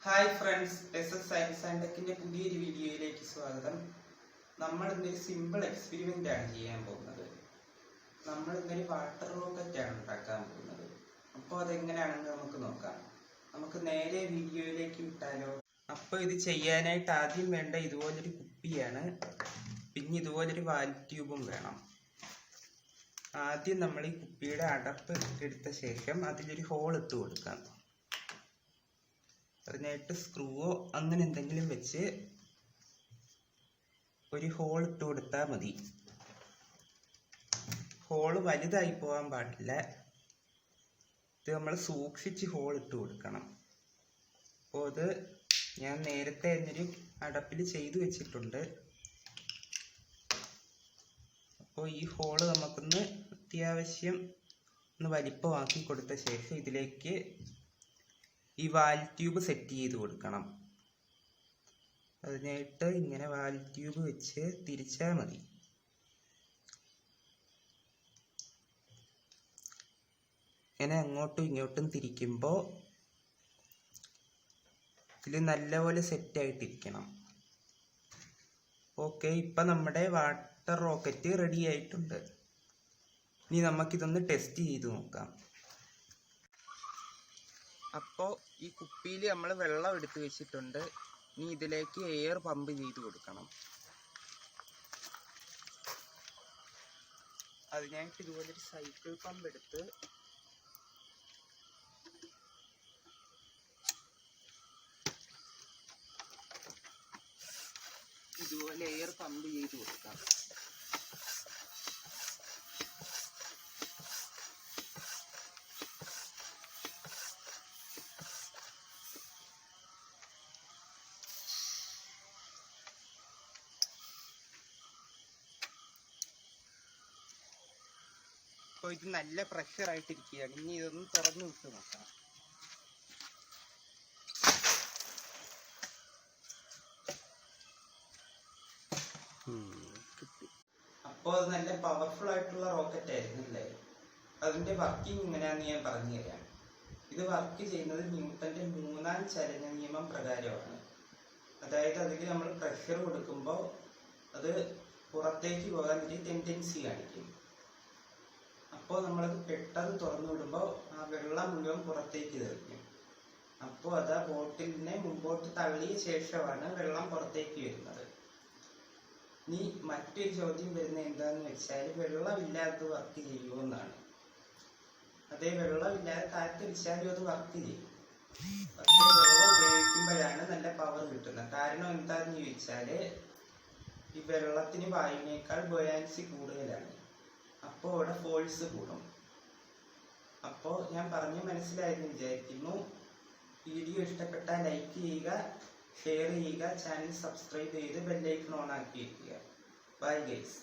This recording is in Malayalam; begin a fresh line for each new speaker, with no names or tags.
ഹായ് ഫ്രണ്ട്സ്, സയൻസ് ആൻഡ് ടെക്കിന്റെ പുതിയൊരു വീഡിയോയിലേക്ക് സ്വാഗതം. നമ്മൾ ഇന്നൊരു സിമ്പിൾ എക്സ്പെരിമെന്റ് ആണ് ചെയ്യാൻ പോകുന്നത്. നമ്മൾ ഇന്നൊരു വാട്ടർ റോക്കറ്റ് ആണ് ഉണ്ടാക്കാൻ പോകുന്നത്. അപ്പോൾ അതെങ്ങനെയാണെന്ന് നമുക്ക് നോക്കാം. നമുക്ക് നേരെ വീഡിയോയിലേക്ക് വിട്ടാലോ. അപ്പോൾ ഇത് ചെയ്യാനായിട്ട് ആദ്യം വേണ്ട ഇതുപോലൊരു കുപ്പിയാണ്, പിന്നെ ഇതുപോലൊരു വാൽ ട്യൂബും വേണം. ആദ്യം നമ്മൾ ഈ കുപ്പിയുടെ അടപ്പ് എടുത്ത ശേഷം അതിലൊരു ഹോൾ ഇട്ട് കൊടുക്കാം. അതിനായിട്ട് സ്ക്രൂവോ അങ്ങനെ എന്തെങ്കിലും വെച്ച് ഒരു ഹോൾ ഇട്ട് കൊടുത്താൽ മതി. ഹോള് വലുതായി പോകാൻ പാടില്ല. ഇത് നമ്മൾ സൂക്ഷിച്ച് ഹോൾ ഇട്ട് കൊടുക്കണം. അപ്പോൾ അത് ഞാൻ നേരത്തെ എന്നൊരു അടപ്പിൽ ചെയ്തു വെച്ചിട്ടുണ്ട്. അപ്പോൾ ഈ ഹോള് നമുക്കൊന്ന് അത്യാവശ്യം ഒന്ന് വലിപ്പമാക്കി കൊടുത്ത ശേഷം ഇതിലേക്ക് ഈ വാൽ ട്യൂബ് സെറ്റ് ചെയ്ത് കൊടുക്കണം. അതിനായിട്ട് ഇങ്ങനെ വാൽ ട്യൂബ് വെച്ച് തിരിച്ചാൽ മതി. ഇങ്ങനെ അങ്ങോട്ടും ഇങ്ങോട്ടും തിരിക്കുമ്പോൾ ഇതിൽ നല്ലപോലെ സെറ്റായിട്ടിരിക്കണം. ഓക്കെ, ഇപ്പം നമ്മുടെ വാട്ടർ റോക്കറ്റ് റെഡി ആയിട്ടുണ്ട്. ഇനി നമുക്കിതൊന്ന് ടെസ്റ്റ് ചെയ്ത് നോക്കാം. അപ്പോൾ ഈ കുപ്പിയിൽ നമ്മൾ വെള്ളം എടുത്ത് വെച്ചിട്ടുണ്ട്. ഇനി ഇതിലേക്ക് എയർ പമ്പ് ചെയ്ത് കൊടുക്കണം. അതിനായിട്ട് ഇതുപോലൊരു സൈക്കിൾ പമ്പ് എടുത്ത് ഇതുപോലെ എയർ പമ്പ് ചെയ്ത് കൊടുക്കാം. അപ്പോൾ ഇത് നല്ല പ്രഷറായിട്ടിരിക്കുകയാണ്. ഇനി ഇതൊന്ന് തുറന്നു വിട്ട് നോക്കാം. അപ്പോൾ അത് നല്ല പവർഫുൾ ആയിട്ടുള്ള റോക്കറ്റ് ആയിരുന്നു അല്ലേ? അതിൻ്റെ വർക്കിംഗ് ഇങ്ങനെയാണെന്ന് ഞാൻ പറഞ്ഞു തരാം. ഇത് വർക്ക് ചെയ്യുന്നത് ന്യൂട്ടന്റെ 3ാം ചലന നിയമം പ്രകാരമാണ്. അതായത് അതിൽ നമ്മൾ പ്രഷർ കൊടുക്കുമ്പോൾ അത് പുറത്തേക്ക് പോകാൻ ഒരു ടെൻഡൻസി കാണിക്കും. അപ്പോൾ നമ്മളത് പെട്ടെന്ന് തുറന്നു വിടുമ്പോൾ ആ വെള്ളം മുഴുവൻ പുറത്തേക്ക് തെറിക്കും. അപ്പോൾ അത് ആ ബോട്ടിലിനെ മുമ്പോട്ട് തള്ളിയ ശേഷമാണ് വെള്ളം പുറത്തേക്ക് വരുന്നത്. ഇനി മറ്റൊരു ചോദ്യം വരുന്നത് എന്താണെന്ന് വെച്ചാൽ, വെള്ളമില്ലാതെ വർക്ക് ചെയ്യുമെന്നാണ്. അതേ, വെള്ളമില്ലാതെ കാറ്റടിച്ചാലും അത് വർക്ക് ചെയ്യും. പക്ഷേ വെള്ളം ഉപയോഗിക്കുമ്പോഴാണ് നല്ല പവർ കിട്ടുന്നത്. കാരണം എന്താണെന്ന് ചോദിച്ചാൽ, ഈ വെള്ളത്തിന് വായുവിനേക്കാൾ buoyancy കൂടുതലാണ്. അപ്പോൾ ഇവിടെ ഫോഴ്സ് കൂടും. അപ്പോൾ ഞാൻ പറഞ്ഞു മനസ്സിലായെന്ന് വിചാരിക്കുന്നു. വീഡിയോ ഇഷ്ടപ്പെട്ടാൽ ലൈക്ക് ചെയ്യുക, ഷെയർ ചെയ്യുക, ചാനൽ സബ്സ്ക്രൈബ് ചെയ്ത് ബെല്ലൈക്കൺ ഓൺ ആക്കി വയ്ക്കുക. Bye guys.